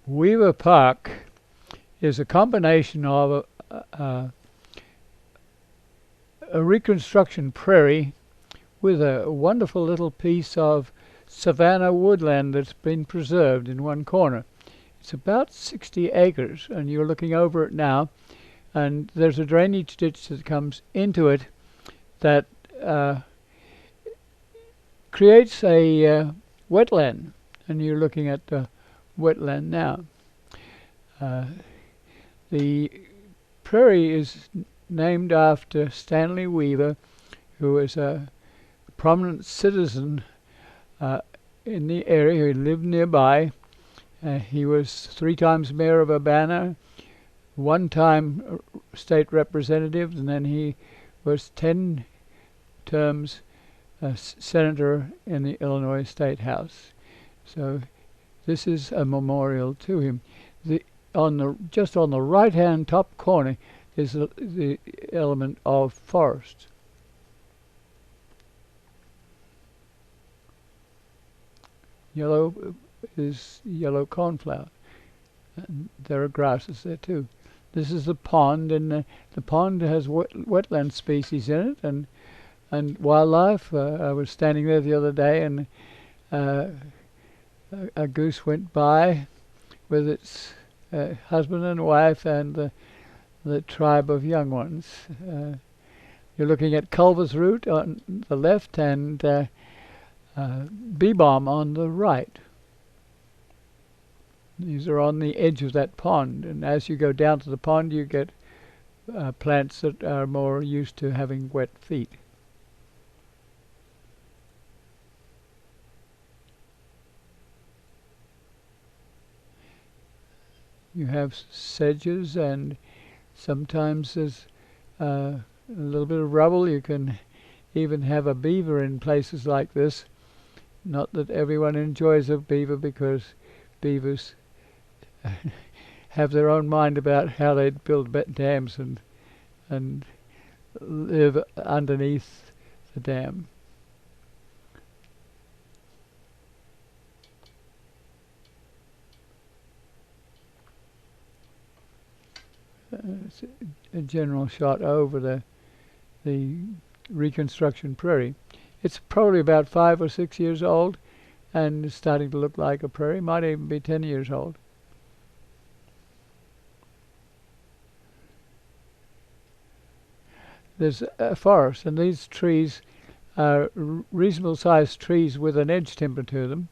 Weaver Park is a combination of a reconstruction prairie with a wonderful little piece of savanna woodland that's been preserved in one corner. It's about 60 acres, and you're looking over it now, and there's a drainage ditch that comes into it that creates a wetland, and you're looking at the wetland now. The prairie is named after Stanley Weaver, who was a prominent citizen in the area. He lived nearby. He was 3 times mayor of Urbana, 1 time state representative, and then he was 10 terms senator in the Illinois State House. So this is a memorial to him. Just on the right-hand top corner is the element of forest. Yellow is yellow cornflower. And there are grasses there too. This is the pond, and the pond has wetland species in it, and wildlife. I was standing there the other day, and a goose went by with its husband and wife and the tribe of young ones. You're looking at Culver's Root on the left and Bee Balm on the right. These are on the edge of that pond, and as you go down to the pond, you get plants that are more used to having wet feet. You have sedges, and sometimes there's a little bit of rubble. You can even have a beaver in places like this. Not that everyone enjoys a beaver, because beavers have their own mind about how they'd build dams and live underneath the dam. It's a general shot over the reconstruction prairie. It's probably about 5 or 6 years old, and it's starting to look like a prairie. Might even be 10 years old. There's a forest, and these trees are reasonable sized trees with an edge timber to them.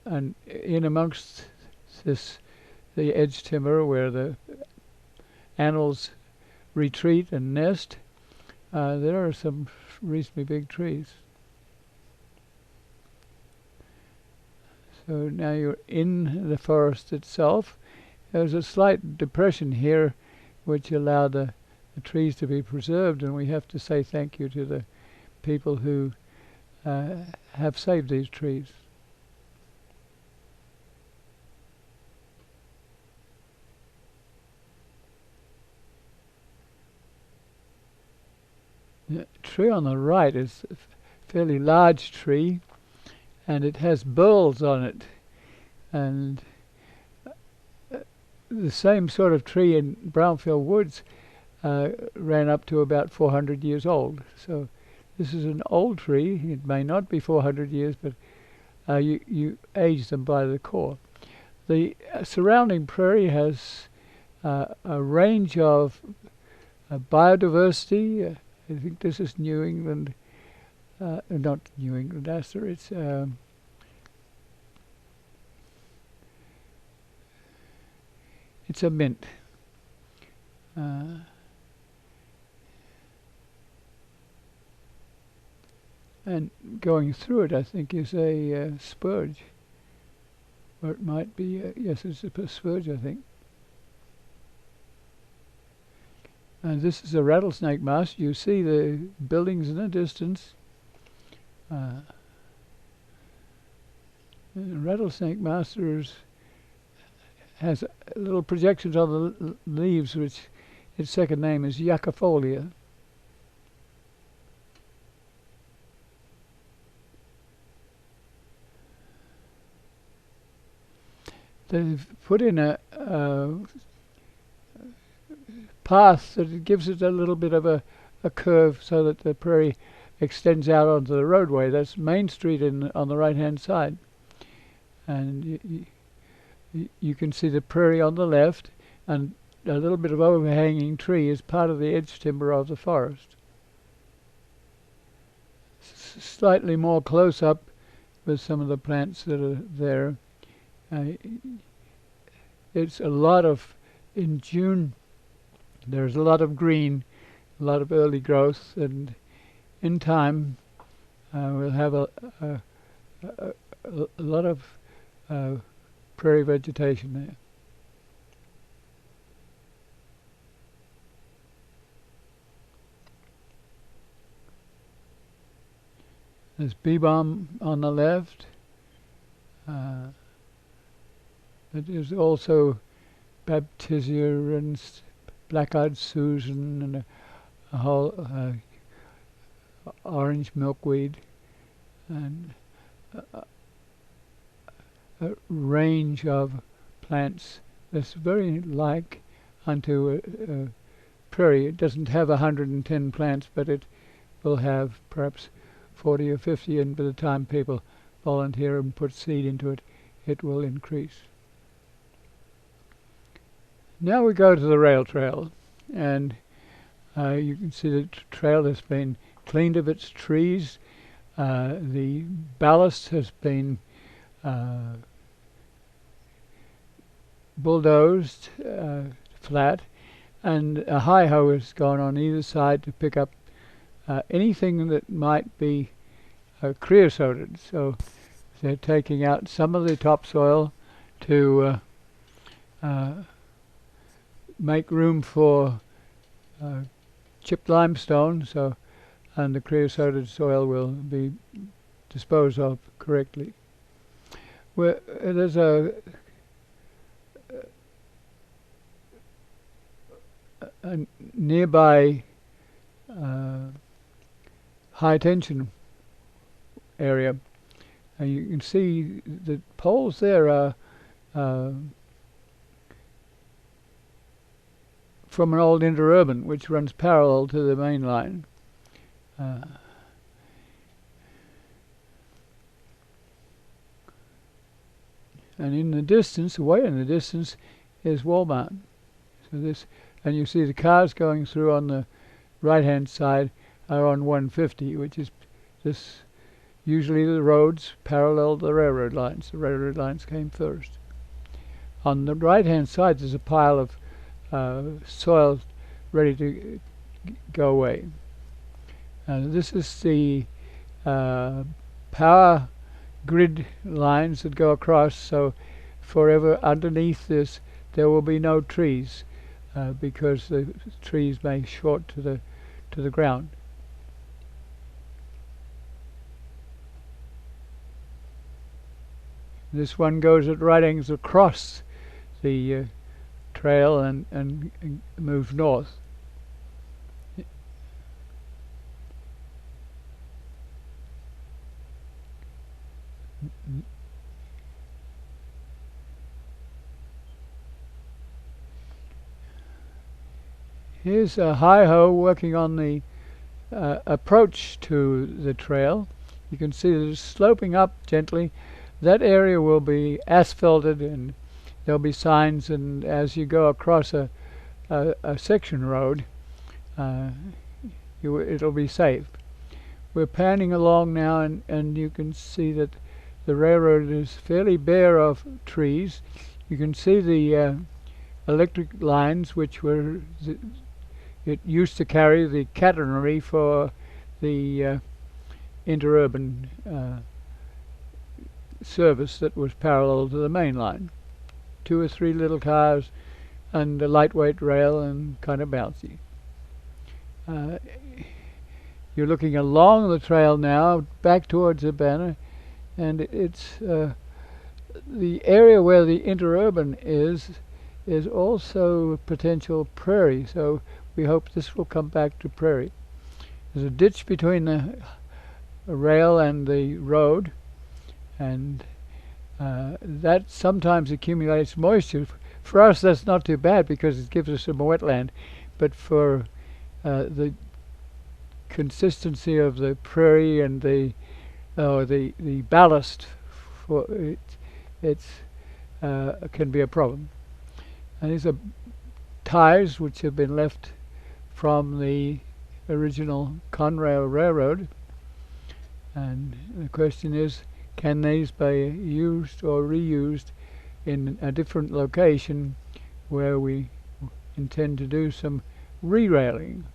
And in amongst the edge timber where the animals retreat and nest, there are some reasonably big trees. So now you're in the forest itself. There's a slight depression here which allowed the trees to be preserved, and we have to say thank you to the people who have saved these trees. The tree on the right is a fairly large tree, and it has burls on it, and the same sort of tree in Brownfield Woods ran up to about 400 years old. So this is an old tree. It may not be 400 years, but you age them by the core. The surrounding prairie has a range of biodiversity. I think this is New England, not New England aster. It's a mint. And going through it, I think, is a spurge. Or it might be, yes, it's a spurge, I think. And this is a rattlesnake mouse. You see the buildings in the distance. Rattlesnake mouse has little projections on the leaves, which its second name is Yuccifolia. they've put in a path that gives it a little bit of a curve so that the prairie extends out onto the roadway. That's Main Street on the right-hand side. And you can see the prairie on the left, and a little bit of overhanging tree is part of the edge timber of the forest. Slightly more close up with some of the plants that are there. It's a lot of, in June, there's a lot of green, a lot of early growth, and in time we'll have a lot of prairie vegetation there. There's bee balm on the left. There's also Baptisia and black-eyed Susan and a whole orange milkweed and a range of plants that's very like unto a prairie. It doesn't have 110 plants, but it will have perhaps 40 or 50, and by the time people volunteer and put seed into it, it will increase. Now we go to the rail trail, and you can see the trail has been cleaned of its trees. The ballast has been bulldozed flat, and a high hoe has gone on either side to pick up anything that might be creosoted. So they're taking out some of the topsoil to make room for chipped limestone, and the creosoted soil will be disposed of correctly. There's a nearby high tension area, and you can see the poles there are from an old interurban which runs parallel to the main line. And in the distance, away in the distance, is Walmart. So this, and you see the cars going through on the right-hand side are on 150, which is this. Usually the roads parallel the railroad lines. The railroad lines came first. On the right-hand side, there's a pile of soil ready to go away. This is the power grid lines that go across, so forever underneath this there will be no trees because the trees may short to the ground. This one goes at right angles across the trail and moves north. Here's a hi-ho working on the approach to the trail. You can see that it's sloping up gently. That area will be asphalted, and there'll be signs, and as you go across a section road, it'll be safe. We're panning along now, and you can see that the railroad is fairly bare of trees. You can see the electric lines, which were it used to carry the catenary for the interurban service that was parallel to the main line. 2 or 3 little cars and a lightweight rail and kind of bouncy. You're looking along the trail now back towards Urbana, and it's the area where the interurban is also potential prairie, so we hope this will come back to prairie. There's a ditch between the rail and the road, and that sometimes accumulates moisture. For us, that's not too bad because it gives us some wetland, but for the consistency of the prairie and the ballast for it, it's can be a problem. And these are ties which have been left from the original Conrail Railroad, and the question is, can these be used or reused in a different location where we intend to do some re-railing?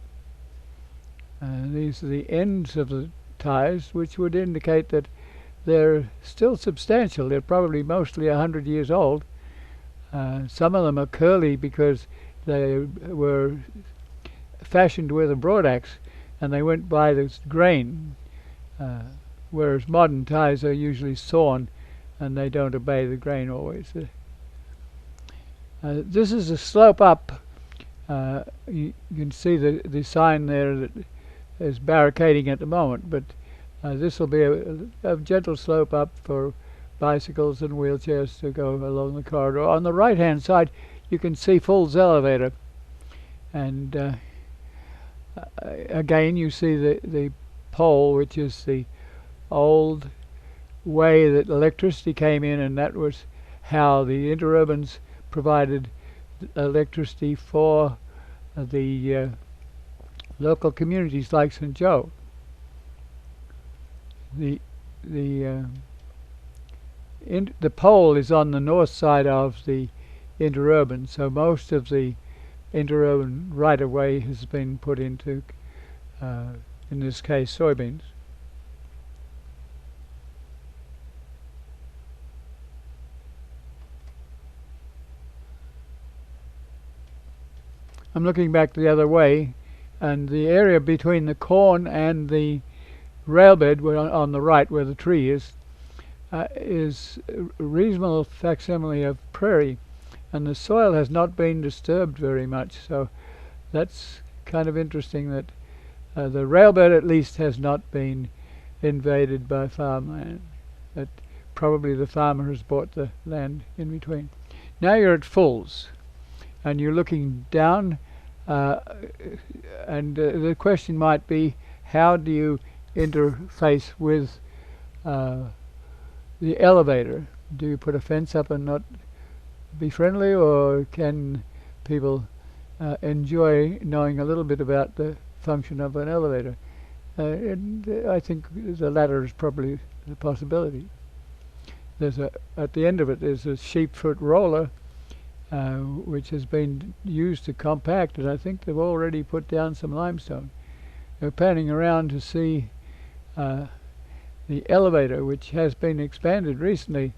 These are the ends of the ties, which would indicate that they're still substantial. They're probably mostly 100 years old. Some of them are curly because they were fashioned with a broadaxe and they went by this grain, whereas modern ties are usually sawn and they don't obey the grain always. This is a slope up. You can see the sign there that is barricading at the moment, but this will be a gentle slope up for bicycles and wheelchairs to go along the corridor. On the right hand side you can see Fulls Elevator, and again you see the pole, which is the old way that electricity came in, and that was how the interurbans provided electricity for the local communities like St. Joe. The pole is on the north side of the interurban, so most of the interurban right-of-way has been put into, in this case, soybeans. I'm looking back the other way, and the area between the corn and the railbed on the right where the tree is a reasonable facsimile of prairie, and the soil has not been disturbed very much, so that's kind of interesting that the railbed at least has not been invaded by farmland. That probably the farmer has bought the land in between. Now you're at Fulls and you're looking down, and the question might be, how do you interface with the elevator? Do you put a fence up and not be friendly, or can people enjoy knowing a little bit about the function of an elevator? And I think the latter is probably the possibility. There's at the end of it there's a sheepfoot roller which has been used to compact it. I think they've already put down some limestone. They're panning around to see the elevator, which has been expanded recently.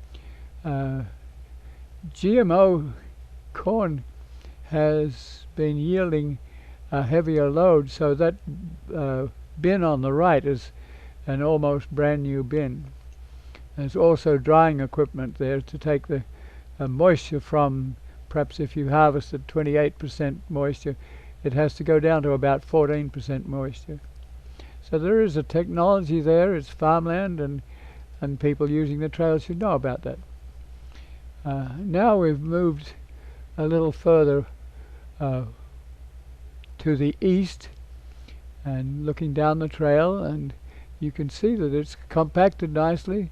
GMO corn has been yielding a heavier load, so that bin on the right is an almost brand new bin. There's also drying equipment there to take the moisture from, perhaps if you harvested 28% moisture, it has to go down to about 14% moisture. So there is a technology there. It's farmland, and people using the trail should know about that. Now we've moved a little further to the east and looking down the trail, and you can see that it's compacted nicely.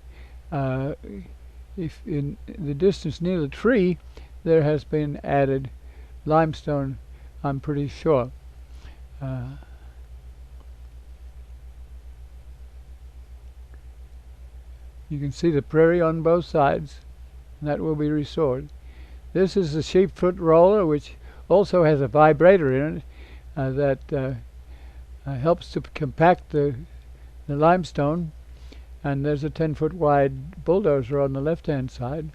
If in the distance near the tree there has been added limestone, I'm pretty sure. You can see the prairie on both sides, and that will be restored. This is the sheepfoot roller, which also has a vibrator in it that helps to compact the limestone, and there's a 10-foot wide bulldozer on the left-hand side.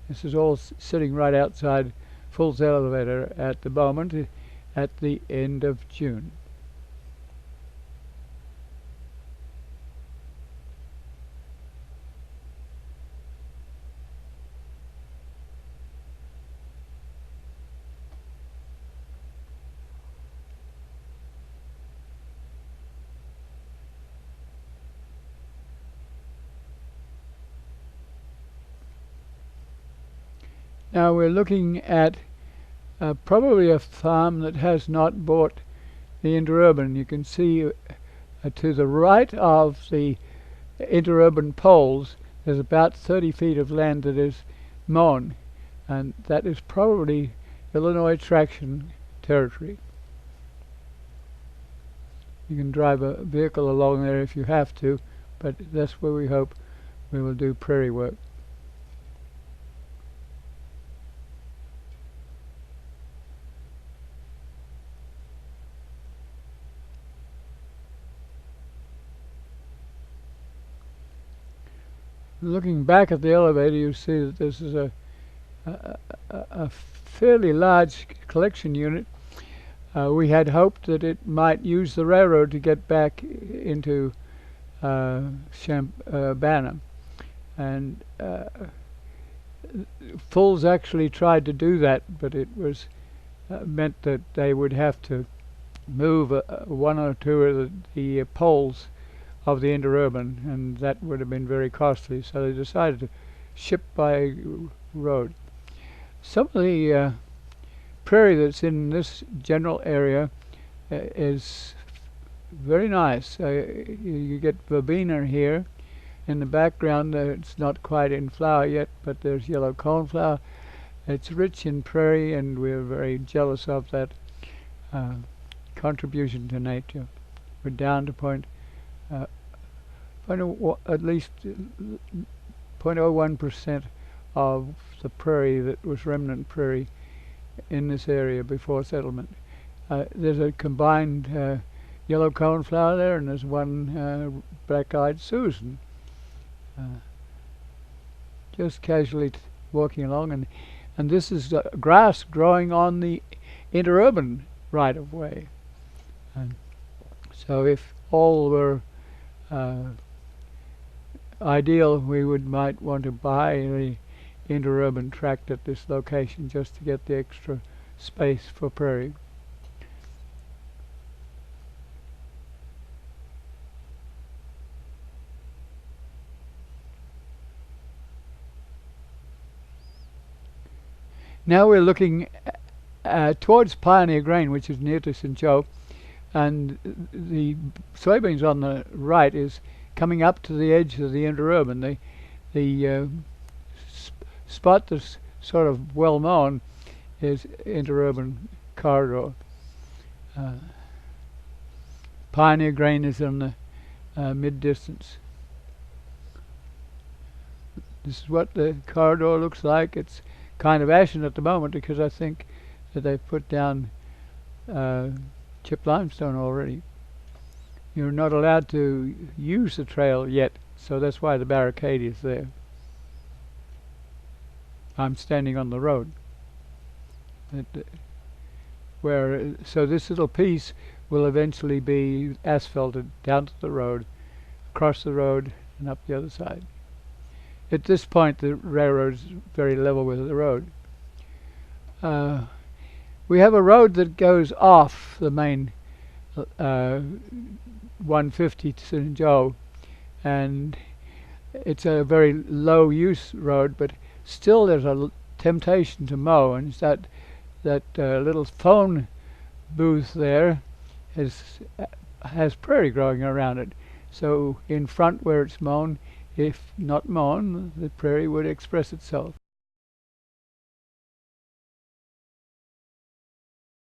This is all sitting right outside Fulls Elevator at the moment, at the end of June. Now we're looking at probably a farm that has not bought the interurban. You can see to the right of the interurban poles there's about 30 feet of land that is mown, and that is probably Illinois Traction territory. You can drive a vehicle along there if you have to, but that's where we hope we will do prairie work. Looking back at the elevator, you see that this is a fairly large collection unit. We had hoped that it might use the railroad to get back into Banner, and Fulls actually tried to do that, but it was meant that they would have to move one or two of the poles of the interurban, and that would have been very costly, so they decided to ship by road. Some of the prairie that's in this general area is very nice. You get verbena here in the background. It's not quite in flower yet, but there's yellow coneflower. It's rich in prairie, and we're very jealous of that contribution to nature. We're down to at least 0.01% of the prairie that was remnant prairie in this area before settlement. There's a combined yellow coneflower there, and there's one black-eyed Susan. Just casually walking along, and this is grass growing on the interurban right-of-way. And so if all were ideal, we might want to buy the interurban tract at this location just to get the extra space for prairie. Now we're looking towards Pioneer Grain, which is near to St. Joe, and the soybeans on the right is coming up to the edge of the interurban. The spot that's sort of well known is interurban corridor. Pioneer Grain is in the mid-distance. This is what the corridor looks like. It's kind of ashen at the moment because I think that they've put down chipped limestone already. You're not allowed to use the trail yet, so that's why the barricade is there. I'm standing on the road. So this little piece will eventually be asphalted down to the road, across the road, and up the other side. At this point, the railroad is very level with the road. We have a road that goes off the main 150 to St. Joe, and it's a very low use road, but still there's a temptation to mow, and it's that little phone booth there has prairie growing around it. So in front where it's mown, if not mown, the prairie would express itself.